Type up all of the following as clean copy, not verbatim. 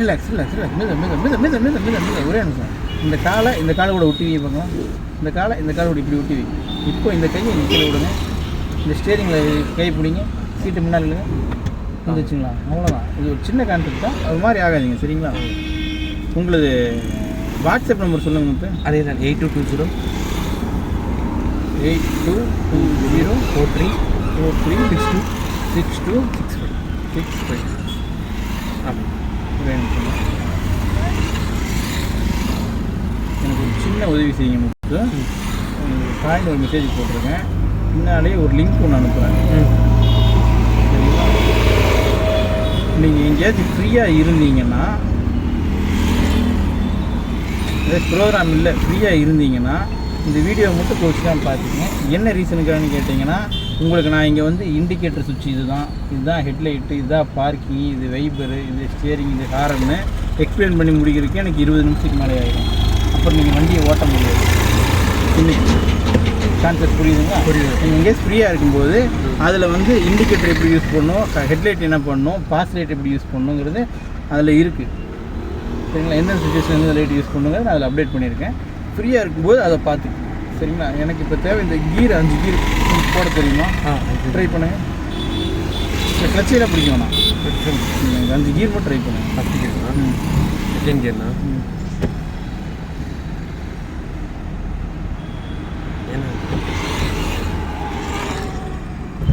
Relax relax relax மித மித மித மித மித மித மித ஒரே நிமிஷம். இந்த காலை கூட ஒட்டி வை பார்க்கலாம். இந்த காலை கூட இப்படி ஒட்டி வை. இப்போ இந்த கையை இங்கே கீழே விடுங்க. இந்த ஸ்டேரிங்கில் கை பிடிங்க. சீட்டு முன்னால் இல்லைங்க வந்துச்சுங்களா? அவ்வளோதான். இது ஒரு சின்ன கான்செப்ட் தான். அது மாதிரி ஆகாதீங்க சரிங்களா? உங்களது வாட்ஸ்அப் நம்பர் சொல்லுங்கள் முத்து. அதே தான் 8220 822043626265 ஆமாம். வேணும். எனக்கு ஒரு சின்ன உதவி செய்யுங்க முத்து. உங்களுக்கு காயின் ஒரு மெசேஜ் போட்டிருக்கேன். பின்னாலே ஒரு லிங்க் ஒன்று அனுப்புகிறேன். சரிங்களா? நீங்கள் எங்கேயாச்சும் ஃப்ரீயாக இருந்தீங்கன்னா, ப்ரோக்ராம் இல்லை ஃப்ரீயாக இருந்தீங்கன்னா இந்த வீடியோ மட்டும் கோச்சிக்காம பார்த்துங்க. என்ன ரீசனுக்கானு கேட்டிங்கன்னா, உங்களுக்கு நான் இங்கே வந்து இண்டிகேட்டர் சுவிட்ச் இதுதான் ஹெட்லைட்டு, இதுதான் பார்க்கிங், இது வைபரு, இது ஸ்டியரிங், இது ஹாரன்னு எக்ஸ்பிளைன் பண்ணி முடிக்கிறதுக்கு எனக்கு 20 நிமிஷத்துக்கு மேலே ஆகிடும். அப்புறம் நீங்கள் வண்டியை ஓட்ட முடியாது. இன்னைக்கு கான்செப்ட் புரியுதுங்களா? புரியுது. நீங்கள் எங்கேயாவது ஃப்ரீயாக இருக்கும்போது அதில் வந்து இண்டிகேட்டர் எப்படி யூஸ் பண்ணணும், ஹெட்லைட் என்ன பண்ணணும், பாஸ் லைட் எப்படி யூஸ் பண்ணணுங்கிறது அதில் இருக்குது. சரிங்களா? எந்த சுச்சுவேஷன் எந்த லைட் யூஸ் பண்ணுங்கிறது நான் அதில் அப்டேட் பண்ணியிருக்கேன். ஃப்ரீயாக இருக்கும்போது அதை பார்த்துக்கு. சரிங்களா? எனக்கு இப்போ தேவை இந்த கீர் 5 கீர் போட தெரியுமா? ட்ரை பண்ணுங்கள். இந்த கிளச்சியில் பிடிக்கும் வேணாம். 5 கீர் மட்டும் ட்ரை பண்ணுங்கள். ஃபஸ்ட் கியர்னா செகண்ட் கியர்னா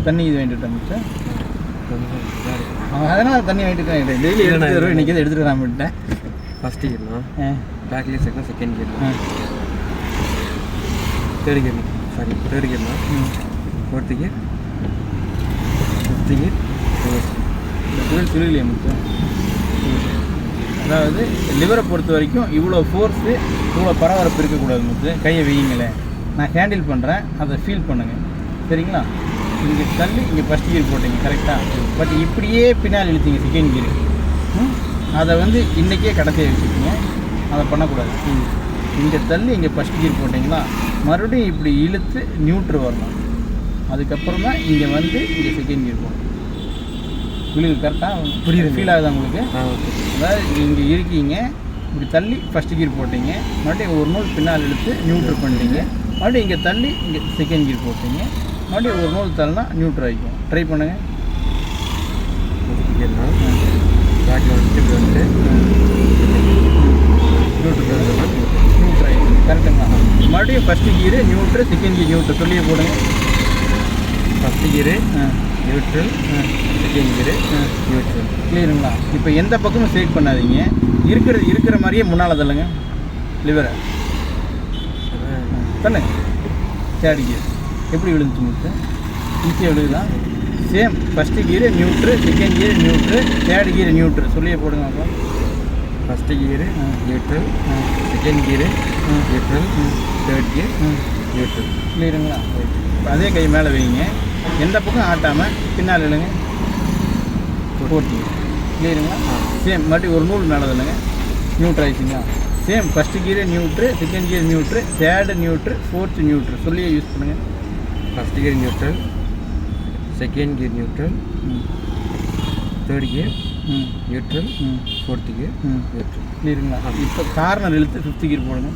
தண்ணி இது வாங்கிட்டு வந்துட்டேன். அதனால் தண்ணி வாங்கிட்டு டெய்லி எடுத்து வருவேன். இன்றைக்கி தான் எடுத்துகிட்டு நான் விட்டேன். ஃபஸ்ட் கியர்னா பேக் கியர் செகண்ட் கியர்னா தேர்ட் கியர்னா ஃபோர்த்து கியர் ஃபிஃப்த்து கியர் சொல்லலையே முத்து. அதாவது லிவரை பொறுத்த வரைக்கும் இவ்வளோ ஃபோர்ஸு இவ்வளோ பரபரப்பு இருக்கக்கூடாது முத்து. கையை வையுங்களேன், நான் ஹேண்டில் பண்ணுறேன், அதை ஃபீல் பண்ணுங்கள். சரிங்களா? இங்கே தள்ளி இங்கே ஃபஸ்ட் கியர் போட்டீங்க கரெக்டாக. பட் இப்படியே பின்னால் இழுத்தீங்க செகண்ட் கியர். அதை வந்து இன்றைக்கே கடைசியாக வச்சுக்கிங்க. அதை பண்ணக்கூடாது. இங்கே தள்ளி இங்கே ஃபஸ்ட் கியர் போட்டிங்களா, மறுபடியும் இப்படி இழுத்து நியூட்ரு வரணும். அதுக்கப்புறம் தான் இங்கே வந்து இங்கே செகண்ட் கியர் போகணும். விழுகு கரெக்டாக புரியுது? ஃபீல் ஆகுதா உங்களுக்கு? அதாவது இங்கே இருக்கீங்க, இப்படி தள்ளி ஃபஸ்ட் கியர் போட்டிங்க, மறுபடியும் ஒரு நூல் பின்னால் இழுத்து நியூட்ரு பண்ணிட்டீங்க, மறுபடியும் இங்கே தள்ளி இங்கே செகண்ட் கியர் போட்டிங்க, மறுபடியும் ஒரு நூல் தள்ளினா நியூட்ரு ஆகிக்கும். ட்ரை பண்ணுங்கள். பேக்கில் வந்துட்டு நியூட்ரு ஆகிக்கும். கரெக்டுங்களா? மறுபடியும் first gear neutral, second gear neutral சொல்லியே போடுங்க. ஃபஸ்ட்டு கீரு நியூட்ரல், செகண்ட் கீரு நியூட்ரல். கிளியருங்களா? இப்போ எந்த பக்கமும் ஸ்ட்ரைட் பண்ணாதீங்க. இருக்கிற மாதிரியே முன்னால் தள்ளுங்க லிவரை. தள்ளுங்க. தேர்ட் கியர் எப்படி விழுந்துச்சு முத்து? ஈஸியாக விழுகுதா? Same first gear neutral, second gear neutral, third gear neutral சொல்லியே போடுங்க. அப்போ first gear neutral, second gear neutral, third gear neutral. கிளியருங்களா? அதே கை மேலே வைங்க, எந்த பக்கம் ஆட்டாமல் பின்னால் இல்லைங்க போட்டிங்க. கிளியருங்களா? சேம் மறுபடியும் ஒரு நூல் மேலே இல்லைங்க நியூட்ரு ஆகிடுச்சிங்களா? Same first gear neutral, second gear neutral, third neutral, fourth neutral சொல்லியே யூஸ் பண்ணுங்கள். First gear neutral, second gear neutral, third gear neutral, fourth gear neutral. கிளியருங்களா? இப்போ கார்னர் இழுத்து ஃபிஃப்த்து கியர் போடுங்க.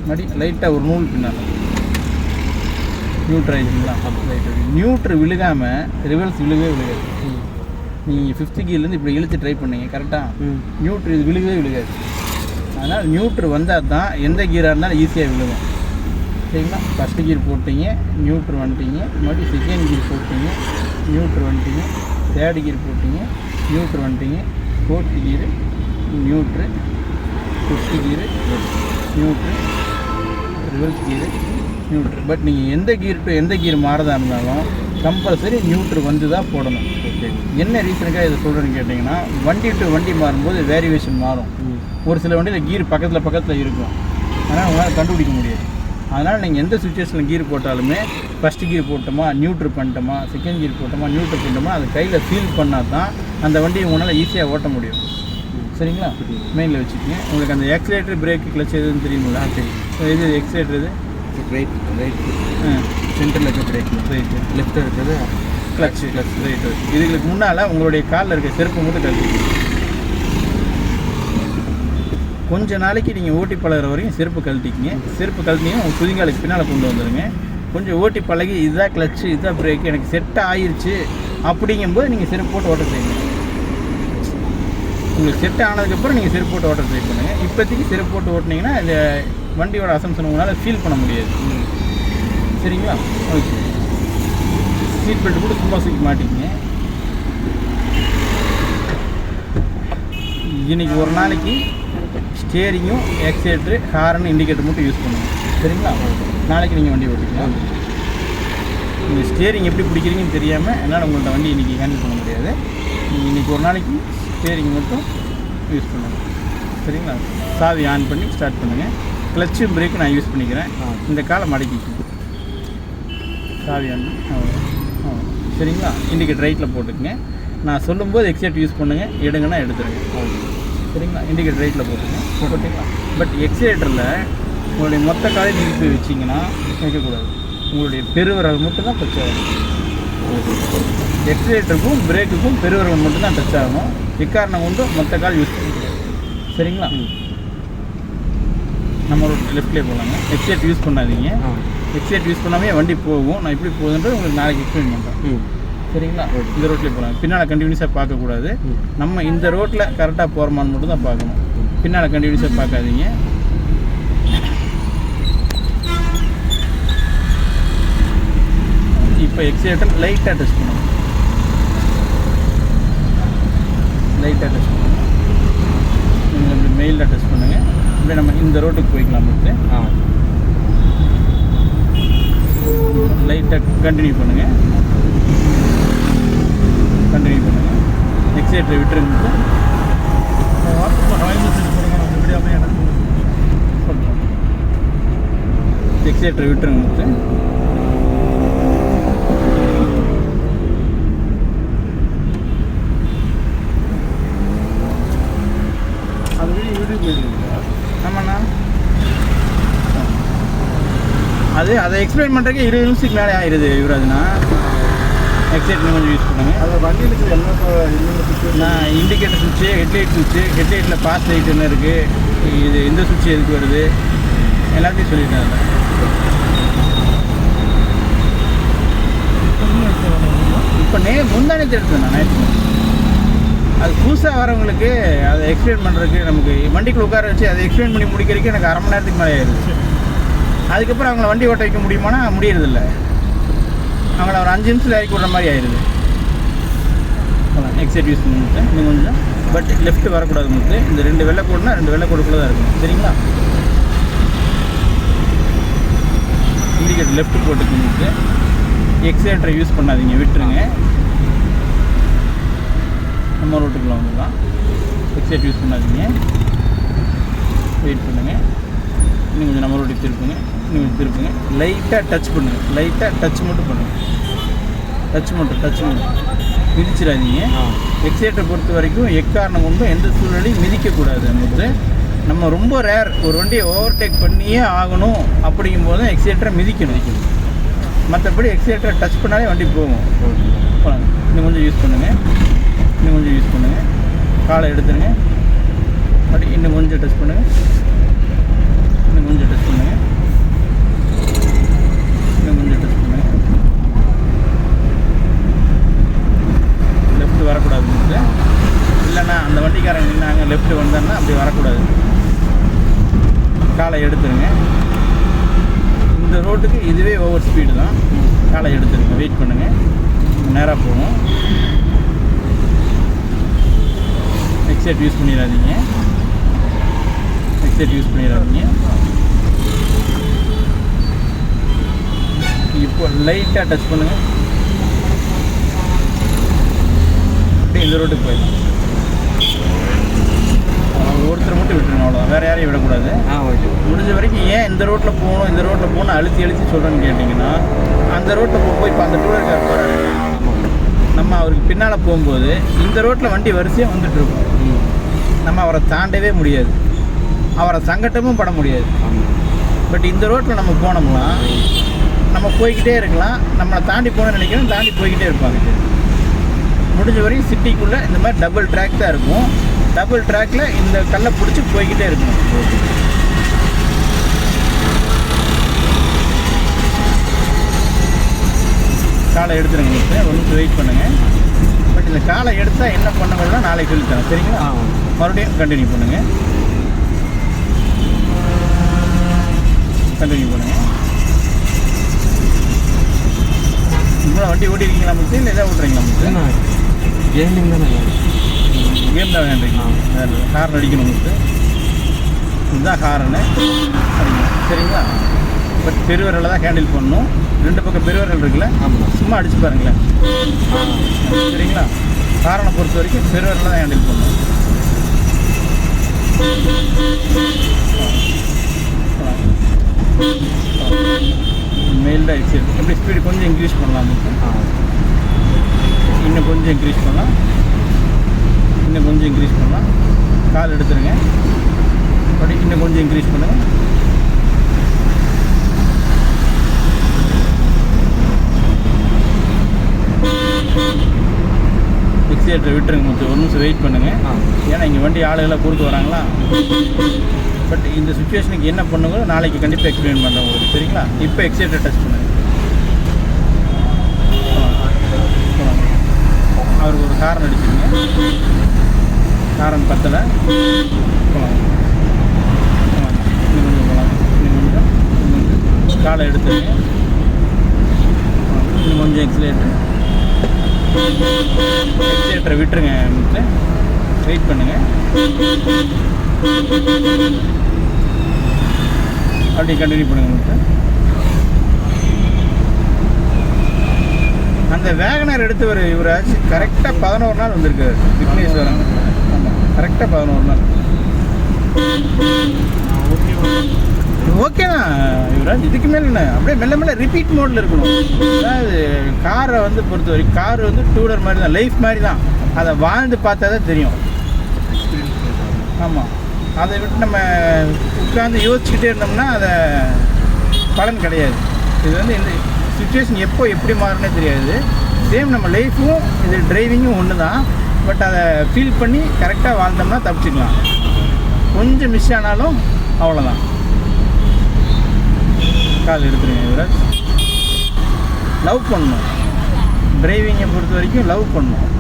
மறுபடியும் லைட்டாக ஒரு நூல் பின்னால் நியூட்ரு ஆகிடுங்களா? லைட்டாக நியூட்ரு விழுகாமல் ரிவர்ஸ் விழுகாது. நீங்கள் ஃபிஃப்த்து கியர்லேருந்து இப்படி இழுத்து ட்ரை பண்ணீங்க கரெக்டாக, நியூட்ரு இது விழுகாது. அதனால் நியூட்ரு வந்தால் தான் எந்த கீராக இருந்தாலும் ஈஸியாக விழுகும். சரிங்களா? ஃபஸ்ட்டு கீர் போட்டிங்க, நியூட்ரு வந்துட்டீங்க, மறுபடியும் செகண்ட் கீர் போட்டிங்க, நியூட்ரு வந்துட்டீங்க, தேர்டு கீர் போட்டிங்க, நியூட்ரு வந்துட்டீங்க, fourth gear neutral, fifth gear neutral, reverse gear neutral. But நீங்கள் எந்த கீர் டு எந்த கீர் மாறதா இருந்தாலும் கம்பல்சரி நியூட்ரு வந்து தான் போடணும். ஓகே. என்ன ரீசனுக்காக இதை சொல்கிறேன்னு கேட்டிங்கன்னா, வண்டி டு வண்டி மாறும்போது வேரியேஷன் மாறும். ஒரு சில வண்டியில் கீர் பக்கத்தில் இருக்கும், ஆனால் உங்களால் கண்டுபிடிக்க முடியாது. அதனால் நீங்கள் எந்த சுச்சுவேஷனில் கீர் போட்டாலுமே ஃபஸ்ட்டு கீர் போட்டோமா, நியூட்ரு பண்ணிட்டோமா, செகண்ட் கீர் போட்டோமா, நியூட்ரு பண்ணிட்டோமா, அது கையில் ஃபீல் பண்ணால் தான் அந்த வண்டியை உங்களால் ஈஸியாக ஓட்ட முடியும். சரிங்களா? மெயினில் வச்சுக்கோங்க. உங்களுக்கு அந்த எக்ஸலேட்டர் பிரேக்கு கிளச் எதுன்னு தெரியுங்களா? தெரியும். இது எக்ஸலேட்டர் இது ரைட் சென்டரில் இருக்க பிரேக், ரைட்டு. லெஃப்ட்டில் இருக்கிறது கிளச் ரைட்டு. இதுகளுக்கு முன்னால் உங்களுடைய காலில் இருக்க செருப்பு மட்டும் கழட்டி கொஞ்ச நாளைக்கு நீங்கள் ஓட்டி பழகிற வரையும் செருப்பு கழட்டிக்கிங்க. செருப்பு கழட்டினீங்க உங்கள் குதிங்காலுக்கு பின்னால் கொண்டு வந்துடுங்க. கொஞ்சம் ஓட்டி பழகி இதுதான் கிளச்சு இதுதான் பிரேக் எனக்கு செட் ஆயிடுச்சு அப்படிங்கும்போது நீங்கள் செருப்பு போட்டு ஓட்ட செய்யுங்க. உங்களுக்கு செட் ஆனதுக்கப்புறம் நீங்கள் செருப்பு போட்டு ஓட்ட ட்ரை பண்ணுங்கள். இப்போதைக்கு செருப்பு போட்டு ஓட்டினீங்கன்னா இந்த வண்டியோட அசம்சன் உங்களால் ஃபீல் பண்ண முடியாது. சரிங்களா? ஓகே. சீட் பெல்ட் கூட சும்மா சீட் மாட்டிக்கிங்க. இன்றைக்கி ஒரு நாளைக்கு ஸ்டியரிங்கும் எக்ஸேட்ரு ஹார்ன் இண்டிகேட்டர் மட்டும் யூஸ் பண்ணுங்கள். சரிங்களா? நாளைக்கு நீங்கள் வண்டி ஓட்டிக்கலாம். நீங்கள் ஸ்டியரிங் எப்படி பிடிக்கிறீங்கன்னு தெரியாமல் என்னால் உங்கள்கிட்ட வண்டி இன்றைக்கி ஹேண்டில் பண்ண முடியாது. நீங்கள் இன்றைக்கி ஒரு நாளைக்கு ஸ்டியரிங் மட்டும் யூஸ் பண்ணுங்கள். சரிங்களா? சாவி ஆன் பண்ணி ஸ்டார்ட் பண்ணுங்கள். கிளச்சு பிரேக்கு நான் யூஸ் பண்ணிக்கிறேன். இந்த காலை மடக்கிக்கணும். சாவி ஆன் பண்ணி சரிங்களா? இண்டிகேட்டர் ரைட்டில் போட்டுக்குங்க. நான் சொல்லும்போது எக்ஸேட் யூஸ் பண்ணுங்கள். எடுங்கன்னா எடுத்துருங்க. சரிங்களா? இண்டிகேட்டர் ரைட்டில் போட்டுங்க. ஓகேங்களா? பட் எக்ஸேட்டரில் உங்களுடைய மொத்த காலையும் நீங்கள் போய் வச்சிங்கன்னா வைக்கக்கூடாது. உங்களுடைய பெருவிரல் மட்டும் தான் டச் ஆகும். எக்ஸலேட்டருக்கும் பிரேக்குக்கும் பெருவிரல் மட்டும் தான் டச் ஆகும். எக்காரணம் கொண்டு மொத்த கால் யூஸ் பண்ணிக்கலாம். சரிங்களா? நம்ம ஒரு லெஃப்ட்லேயே போகலாங்க. எக்ஸேட் யூஸ் பண்ணாதீங்க. எக்ஸேட் யூஸ் பண்ணாமே வண்டி போகும். நான் எப்படி போகுதுன்றது உங்களுக்கு நாளைக்கு எக்ஸ்பிளைன் பண்ணுறேன். சரிங்களா? இந்த ரோட்லேயே போகலாம். பின்னால் கண்டினியூஸாக பார்க்கக்கூடாது. நம்ம இந்த ரோட்டில் கரெக்டாக போகிறோமான்னு மட்டும் தான் பார்க்கணும். பின்னால் கண்டினியூஸாக பார்க்காதீங்க. இப்போ எக்ஸேட்டர் லைட்டாக டச் பண்ணுவோம். லைட்டாக டச் பண்ணுங்கள். நீங்கள் இப்படி மெயிலில் டச் பண்ணுங்கள். இப்படி நம்ம இந்த ரோட்டுக்கு போய்க்கலாம். மட்டும் லைட்டாக கண்டினியூ பண்ணுங்கள். கண்டினியூ பண்ணுங்கள். எக்ஸேட்டரை விட்டுருங்க. எக்ஸேட்டரை விட்டுருங்க. மட்டும் ஆமாண்ணா. அதை எக்ஸ்பிளைன் பண்ணுறதுக்கு 20 நிமிஷத்துக்கு மேலே ஆயிடுது யுவராஜ்னா. எக்ஸைட் கொஞ்சம் யூஸ் பண்ணுங்கள். அது வண்டிகளுக்கு என்ன நான் இண்டிகேட்டர் சுவிட்சு, ஹெட்லைட் சுவிட்சு, ஹெட்லைட்டில் பாஸ் லைட் என்ன இருக்குது, இது எந்த சுவிட்சு எதுக்கு வருது எல்லாத்தையும் சொல்லிட்டேன். இப்போ முந்தானத்தை எடுத்தேன் நான் நைட்டு. அது புதுசாக வரவங்களுக்கு அதை எக்ஸ்பிளைன் பண்ணுறதுக்கு நமக்கு வண்டிக்குள்ள உட்கார வச்சு அதை எக்ஸ்பிளைன் பண்ணி முடிக்கிறதுக்கு எனக்கு 1/2 மணி நேரத்துக்கு மேலே ஆயிடுது. அதுக்கப்புறம் அவங்கள வண்டி ஓட்ட வைக்க முடியுமானா முடியறதில்ல. அவங்கள ஒரு 5 நிமிஷத்தில் இறக்கி விட்ற மாதிரி ஆயிடுது. எக்ஸைட் யூஸ் பண்ணிட்டு நீங்கள் கொஞ்சம் பட் லெஃப்ட் வரக்கூடாது. உங்களுக்கு இந்த 2 வெள்ளை கோடுனா 2 வெள்ளை கோடுக்குள்ளே தான் இருக்கும். சரிங்களா? இண்டிகேட்டர் லெஃப்ட் போட்டுக்கிட்டு எக்ஸைட்டரை யூஸ் பண்ணாதீங்க, விட்டுருங்க. நம்ம ரோட்டுக்குள்ளே வந்துடலாம். எக்ஸைட் யூஸ் பண்ணாதீங்க, வெயிட் பண்ணுங்கள். இன்னும் கொஞ்சம் நம்ம ரோட்டுக்கு திருப்புங்க. இன்னும் கொஞ்சம் திருப்புங்க. லைட்டாக டச் பண்ணுங்கள். லைட்டாக டச் மட்டும் பண்ணுங்கள். டச் மட்டும் மிதிச்சிடாதீங்க. எக்ஸைட்டரை பொறுத்த வரைக்கும் எக்காரணம் கொண்டும் எந்த சூழ்நிலையும் மிதிக்கக்கூடாது. நமக்கு நம்ம ரொம்ப ரேர் ஒரு வண்டியை ஓவர்டேக் பண்ணியே ஆகணும் அப்படிங்கும்போது தான் எக்ஸைட்டரை மிதிக்கணும். மற்றபடி எக்ஸைட்டரை டச் பண்ணாலே வண்டி போகும். இன்னும் கொஞ்சம் யூஸ் பண்ணுங்கள். இன்னும் கொஞ்சம் யூஸ் பண்ணுங்கள். காலை எடுத்துருங்க. அப்படி இன்னும் கொஞ்சம் டச் பண்ணுங்கள். இன்னும் கொஞ்சம் டச் பண்ணுங்கள். இன்னும் கொஞ்சம் டச் பண்ணுங்கள். லெஃப்ட் வரக்கூடாது. இல்லைண்ணா அந்த வண்டிக்காரங்க நின்னாங்க லெஃப்ட் வந்தோன்னா அப்படி வரக்கூடாது. காலை எடுத்துருங்க. இந்த ரோட்டுக்கு இதுவே ஓவர் ஸ்பீடு தான். காலை எடுத்துருங்க. வெயிட் பண்ணுங்கள். நேராக போகும். எக்ஸைட் யூஸ் பண்ணிடாதீங்க. எக்ஸைட் யூஸ் பண்ணிடாதீங்க. இப்போ லைட்டாக டச் பண்ணுங்கள். அப்படியே இந்த ரோட்டுக்கு போயிடலாம். ஒருத்தர் மட்டும் விட்டுருங்க. அவ்வளோதான். வேறு யாரையும் விடக்கூடாது. முடிஞ்ச வரைக்கும் ஏன் இந்த ரோட்டில் போகணும் இந்த ரோட்டில் போகணும் அழுத்தி சொல்கிறேன்னு கேட்டிங்கன்னா, அந்த ரோட்டில் போய் இப்போ அந்த டூலர் கார் போகிறாரு. நம்ம அவருக்கு பின்னால் போகும்போது இந்த ரோட்டில் வண்டி வரிசையாக வந்துட்டுருக்கோம். நம்ம அவரை தாண்டவே முடியாது. அவரை சங்கட்டமும் பட முடியாது. பட் இந்த ரோட்டில் நம்ம போனோம்னா நம்ம போய்கிட்டே இருக்கலாம். நம்மளை தாண்டி போகணும்னு நினைக்கிறோம். தாண்டி போய்கிட்டே இருப்பாங்க. முடிஞ்ச வரைக்கும் சிட்டிக்குள்ளே இந்த மாதிரி டபுள் ட்ராக் தான் இருக்கும். டபுள் ட்ராக்ல இந்த கல்லை பிடிச்சி போய்கிட்டே இருக்கணும். காலை எடுத்துருங்க மிஸ்டர், ஒரு நிமிஷம் வெயிட் பண்ணுங்கள். பட் இந்த காலை எடுத்தால் என்ன பண்ணுங்கன்னா நாளைக்கு சொல்லித்தரேன், சரிங்களா? மறுபடியும் கண்டினியூ பண்ணுங்கள். கண்டினியூ பண்ணுங்கள். இவ்வளோ வண்டி ஓட்டிருக்கீங்களா மிஸ்டர், இல்லை எதாவது ஓட்டுறீங்களா மிஸ்டர்? கேமிங் தானே, கேம் தான் வேண்டிங்களா? ஹார்ன் அடிக்கணும் மிஸ்டர், இதுதான் ஹார்னு அடிக்கணும், சரிங்களா? பட் பெருவிரலில் தான் ஹேண்டில் பண்ணணும். 2 பக்கம் பெருவிரல் இருக்குல்ல, சும்மா அடிச்சு பாருங்களேன், சரிங்களா? ஹார்னை பொறுத்த வரைக்கும் பெருவிரலில் தான் ஹேண்டில் பண்ணணும். மெயில் தான் எக்ஸைட். எப்படி ஸ்பீடு கொஞ்சம் இன்க்ரீஸ் பண்ணலாம் மிஸ்டர், இன்னும் கொஞ்சம் இன்க்ரீஸ் பண்ணலாம், இன்னும் கொஞ்சம் இன்க்ரீஸ் பண்ணலாம். கால் எடுத்துருங்க, அப்படி இன்னும் கொஞ்சம் இன்க்ரீஸ் பண்ணுங்கள். எக்ஸிலேட்டரை விட்டுருங்க கொஞ்சம், ஒரு நிமிஷம் வெயிட் பண்ணுங்கள். ஏன்னா இங்கே வண்டி ஆளுகளாக குறுக்கு வராங்களா. பட் இந்த சுச்சுவேஷனுக்கு என்ன பண்ணுங்க நாளைக்கு கண்டிப்பாக எக்ஸ்பிளைன் பண்ணுறேன் உங்களுக்கு, சரிங்களா? இப்போ எக்ஸிலேட்டரை டச் பண்ணுங்கள். அவருக்கு ஒரு ஹார்ன் அடிச்சுருங்க, ஹார்ன் பத்தலை. போகலாம், இன்னும் கொஞ்சம் போகலாம், இன்னும் கொஞ்சம் காலை எடுத்துருங்க, இன்னும் கொஞ்சம் எக்ஸிலேட்டரை விட்டுருங்க மிஸ்டர், வெயிட் பண்ணுங்கள். அப்படியே கண்டினியூ பண்ணுங்கள் மிஸ்டர். அந்த வேகனர் எடுத்தவர் யுவராஜ் கரெக்டாக 11 நாள் வந்திருக்காரு விக்னேஸ்வரன். ஆமாம், கரெக்டாக 11 நாள். ஓகே தான் யுவராஜ், இதுக்கு மேலே என்ன, அப்படியே மெல்ல மெல்ல ரிப்பீட் மோடில் இருக்கணும். அதாவது காரை வந்து பொறுத்த வரைக்கும் கார் வந்து டூலர் மாதிரி தான், லைஃப் மாதிரி தான். அதை வாழ்ந்து பார்த்தா தான் தெரியும். ஆமாம், அதை விட்டு நம்ம உட்காந்து யோசிச்சுக்கிட்டே இருந்தோம்னா அதை பலன் கிடையாது. இது வந்து இந்த சுச்சுவேஷன் எப்போ எப்படி மாறுனே தெரியாது. சேம் நம்ம லைஃப்பும் இது டிரைவிங்கும் ஒன்று தான். பட் அதை ஃபீல் பண்ணி கரெக்டாக வாழ்ந்தோம்னா தப்பிச்சுக்கலாம். கொஞ்சம் மிஸ் ஆனாலும் அவ்வளோதான். கால் எடுத்துருங்க யுவராஜ். லவ் பண்ணணும், டிரைவிங்கை பொறுத்த வரைக்கும் லவ் பண்ணணும்.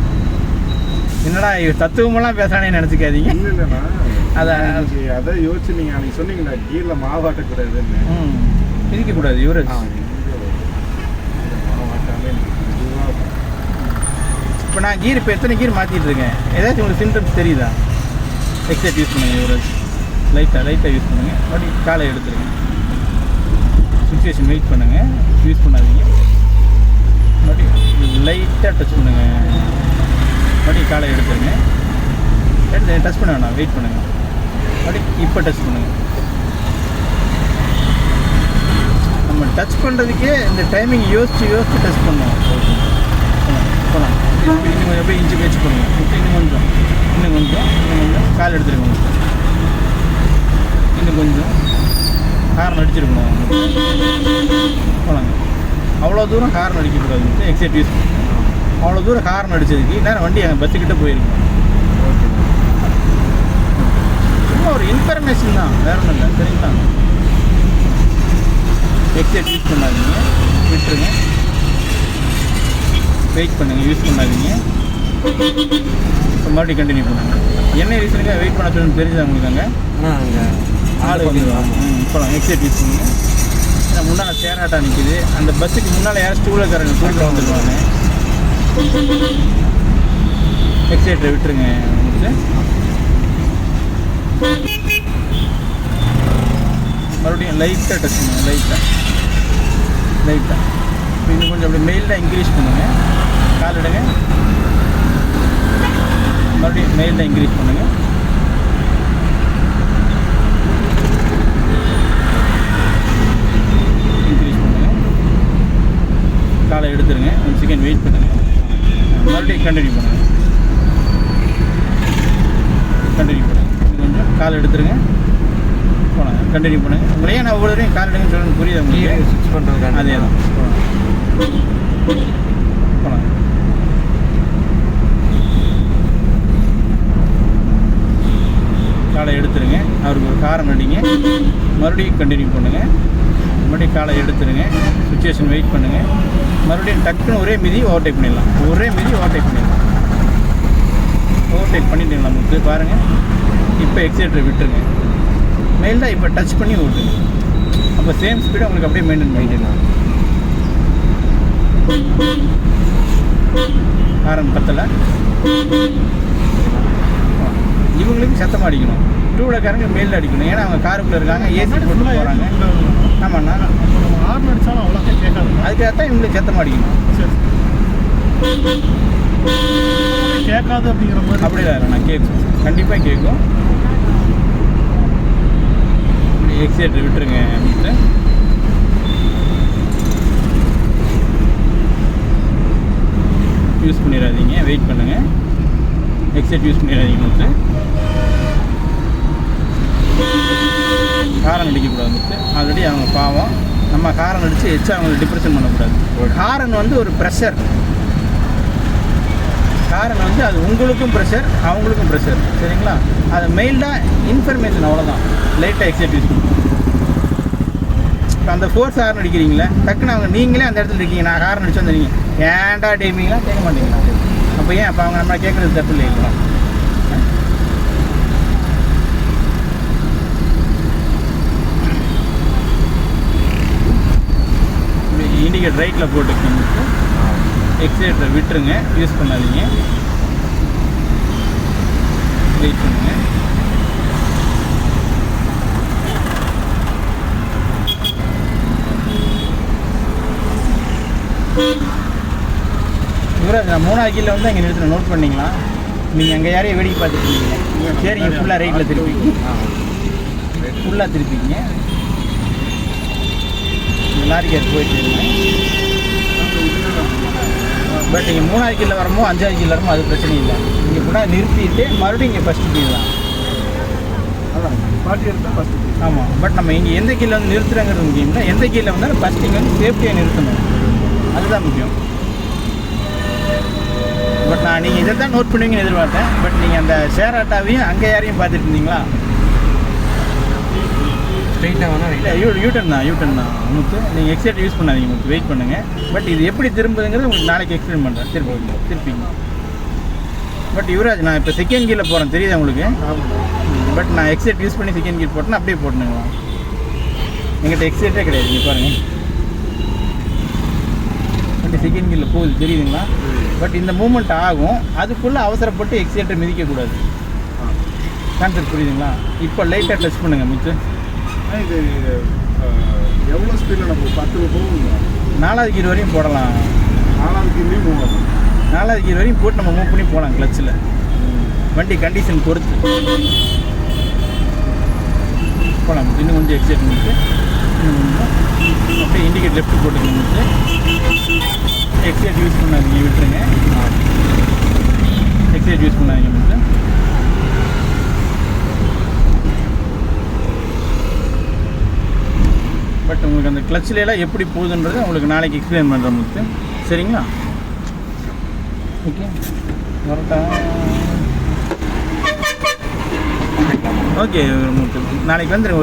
என்னடா தத்துவமெல்லாம் பேசுகிறானே நினச்சிக்காதீங்க. இல்லைண்ணா, அதை யோசிச்சு நீங்கள் அன்றைக்கி சொன்னீங்களா கீரில் மாவாட்டக்கூடாதுன்னு. பிரிக்கக்கூடாது யுவராஜ். இப்போ நான் கீர் இப்போ எத்தனை கீர் மாற்றிட்டு இருக்கேன், ஏதாச்சும் உங்களுக்கு சிம்டம்ஸ் தெரியுதா? எக்ஸைட் யூஸ் பண்ணுங்கள் யுவராஜ், லைட்டாக யூஸ் பண்ணுங்கள். மறுபடியும் காலை எடுத்துருங்க, சுச்சுவேஷன் வெயிட் பண்ணுங்கள், யூஸ் பண்ணாதீங்க. மறுபடியும் லைட்டாக டச் பண்ணுங்கள், மறுபடியும் காலை எடுத்துருங்க. எடுத்து டச் பண்ண வேணாம், வெயிட் பண்ணுங்கள். மறுபடியும் இப்போ டச் பண்ணுங்கள். நம்ம டச் பண்ணுறதுக்கே இந்த டைமிங் யோசித்து டச் பண்ணுவோம். போகலாம், இன்னும் எப்படி இன்ச்சு வச்சு பண்ணுவோம். இன்னும் கொஞ்சம் கால் எடுத்துருக்கோம். இன்னும் கொஞ்சம் ஹார்ன் அடிச்சிருக்கணும். போகலாங்க, அவ்வளோ தூரம் ஹார்ன் அடிக்கக்கூடாது. எக்ஸைட் யூஸ் அவ்வளோ தூரம் ஹார்ன் அடித்ததுக்கு நேரம் வண்டி எங்கள் பஸ்ஸுக்கிட்ட போயிருக்கோம். சும்மா ஒரு இன்ஃபர்மேஷன் தான், வேறு ஒன்றும் இல்லை, சரிங்களா? எக்ஸைட் யூஸ் பண்ணாதீங்க, விட்டுருங்க. வெயிட் பண்ணுங்கள், யூஸ் பண்ணாதீங்க. இப்போ மறுபடியும் கண்டினியூ பண்ணுங்கள். என்ன ரீசனுக்காக வெயிட் பண்ண சொல்லணும்னு தெரிஞ்சுதான் உங்களுக்கு அங்கே ஆள் வந்துடுவாங்க. போகலாம், எக்ஸைட் யூஸ் பண்ணுங்கள். ஏன்னா முன்னால் சேராட்டா நிற்கிது, அந்த பஸ்ஸுக்கு முன்னால் யாரும் ஸ்டூலக்காரங்க தூக்கில் வந்துடுவாங்க. எக்ஸைட்டை விட்டுருங்க உங்களுக்கு. மறுபடியும் லைட்டாக டச் பண்ணுங்கள், லைட்டாக இன்னும் கொஞ்சம் அப்படி மெயில்டாக இன்க்ரீஸ் பண்ணுங்கள். கால் எடுங்க, மறுபடியும் மெயில்டாக இன்க்ரீஸ் பண்ணுங்கள். காலை எடுத்துருங்க, 1 செகண்ட் வெயிட் பண்ணுங்கள். மறுபடியும் கண்டினியூ பண்ணுங்கள். கொஞ்சம் கால் எடுத்துருங்க, போனாங்க. கண்டினியூ பண்ணுங்கள். உங்களையே நான் ஒவ்வொரு தடவையும் கால் எடுங்கன்னு சொல்லணும், புரியுது உங்களுக்கு? ஸ்விட்ச் பண்ணுறது அதே தான். போனாங்க. காலை எடுத்துருங்க. அவருக்கு ஒரு காரம் அடிங்க. மறுபடியும் கண்டினியூ பண்ணுங்கள். மறுபடியும் காலை எடுத்துருங்க. சுச்சுவேஷன் வெயிட் பண்ணுங்கள். மறுபடியும் டக்குன்னு ஒரே மிதி ஓவர்டேக் பண்ணிடலாம். ஓவர்டேக் பண்ணிட்டீங்களா முத்து? பாருங்கள். இப்போ எக்ஸைட்டரை விட்டுருங்க. மெயில்டாக இப்போ டச் பண்ணி ஓட்டுங்க. அப்போ சேம் ஸ்பீடை உங்களுக்கு அப்படியே மெயின்டைன் பண்ணிடலாம். ஹாரன் பத்தலை. இவங்களுக்கு சத்தமாக அடிக்கணும். டூ வீலர்காரங்க மெயிலில் அடிக்கணும். ஏன்னா அவங்க காருக்குள்ளே இருக்காங்க, ஏசி போட்டு போகிறாங்க. ஆமாண்ணா, நம்ம ஹார்ன் அடித்தாலும் அவ்வளோ கேட்காது. அதுக்காக தான் இவங்களுக்கு சத்தமாக அடிக்கணும். சரி, கேட்காது அப்படிங்கிற மாதிரி அப்படிதான் இல்லை, நான் கேட்கும், கண்டிப்பாக கேட்கும். எக்ஸைட்டர் விட்டுருங்க. அப்படின்ட்டு யூஸ் பண்ணிடாதீங்க, வெயிட் பண்ணுங்கள். எக்ஸைட் யூஸ் பண்ணிடாதீங்க. முத்து ஹாரன் அடிக்கக்கூடாது. முத்து ஆல்ரெடி அவங்க பாவம், நம்ம ஹாரன் அடித்து எச்சா அவங்களை டிப்ரெஷன் பண்ணக்கூடாது. ஹாரன் வந்து ஒரு ப்ரெஷர். ஹாரன் வந்து அது உங்களுக்கும் ப்ரெஷர், அவங்களுக்கும் ப்ரெஷர். சரிங்களா? அது மெயில்டாக இன்ஃபர்மேஷன், அவ்வளோதான். லைட்டாக எக்ஸைட் யூஸ் பண்ணுவோம். இப்போ அந்த ஃபோர்ஸ் ஹாரன் அடிக்கிறீங்களே, டக்குன்னு அவங்க நீங்களே அந்த இடத்துல இருக்கீங்க, நான் ஹாரன் அடிச்சு வந்துடுங்க, ஏன்டா டேமிங்களா கேட்க மாட்டீங்களா? அப்போ ஏன் அப்போ அவங்க நம்ம கேட்குறது தப்பு இல்லைங்களா? இண்டிகேட் ரைட்டில் போட்டுக்கணும். எக்ஸைட்டரை விட்டுருங்க, யூஸ் பண்ணாதீங்க. வெயிட் பண்ணுங்க. யுவராஜ், நான் 3வது கீழே வந்து அங்கே நிறுத்தின நோட் பண்ணிங்களா? நீங்கள் அங்கே யாரையும் வேடிக்கை பார்த்துட்டு இருக்கீங்க. சரிங்க, ஃபுல்லாக ரைட்டில் திருப்பிங்க. ஃபுல்லாக திருப்பிங்க. லாரி கேர் போயிட்டு இருந்தேன். பட் நீங்கள் 3வது கீழே வரமோ 5வது கீழே வரமோ அது பிரச்சனை இல்லை. நீங்கள் கூட நிறுத்திட்டு மறுபடியும் இங்கே ஃபஸ்ட்டு கீழலாம். அதான் பாட்டி எடுத்தால் ஃபஸ்ட்டு. ஆமாம், பட் நம்ம இங்கே எந்த கீழே வந்து நிறுத்துறாங்கிறது முக்கியம் இல்லை. எந்த கீழே வந்தாலும் ஃபஸ்ட் இங்கே வந்து சேஃப்டியாக நிறுத்தணும், அதுதான் முக்கியம். பட் நான் நீங்கள் இதை தான் நோட் பண்ணுவீங்கன்னு எதிர்பார்த்தேன். பட் நீங்கள் அந்த ஷேர் ஆட்டாவையும் அங்கே யாரையும் பார்த்துட்டு இருந்தீங்களா? ஸ்ட்ரைட்டாக வேணால் இல்லை, யூட்டன் தான் முத்து. நீங்கள் எக்ஸைட் யூஸ் பண்ணாதீங்க முத்து, வெயிட் பண்ணுங்கள். பட் இது எப்படி திரும்புதுங்கிறது உங்களுக்கு நாளைக்கு எக்ஸ்பிளைன் பண்ணுறேன். திருப்பிங்க. பட் யுவராஜ், நான் இப்போ செகண்ட் கீரில் போகிறேன், தெரியுது உங்களுக்கு? பட் நான் எக்ஸைட் யூஸ் பண்ணி செகண்ட் கீர் போட்டேன்னா அப்படியே போட்டுனுங்களா? எங்கிட்ட எக்ஸைட்டே கிடையாது. நீங்கள் பாருங்கள், பட் செகண்ட் கீரில் போகுது, தெரியுதுங்களா? பட் இந்த மூமெண்ட் ஆகும், அதுக்குள்ளே அவசரப்பட்டு எக்ஸைட்டை மிதிக்கக்கூடாது. கான்செப்ட் புரியுதுங்களா? இப்போ லைட்டாக டச் பண்ணுங்கள் முத்து. இது எவ்வளோ ஸ்பீடில் நம்ம 10 போகுங்களா? 4வது கீர் வரையும் போடலாம். 4வது கீர்லேயும் போகலாம். 4வது கீர் வரையும் போட்டு நம்ம மூவ் பண்ணி போகலாம் கிளச்சில், வண்டி கண்டிஷன் பொறுத்து போகலாம். இன்னும் கொஞ்சம் எக்ஸைட் பண்ணிட்டு இன்னும் கொஞ்சம் அப்படியே இண்டிகேட் லெஃப்ட் போட்டுக்கணும். எக்ஸைட் யூஸ் பண்ணாதீங்க, விட்டுருங்க. எக்ஸைட் யூஸ் பண்ணாதீங்க மட்டும். பட் உங்களுக்கு அந்த கிளச்சிலெல்லாம் எப்படி போகுதுன்றது உங்களுக்கு நாளைக்கு எக்ஸ்பிளைன் பண்ணுறேன் முத்து. சரிங்களா? ஓகே, வரட்டா? ஓகே முத்து, நாளைக்கு வந்துடுங்க.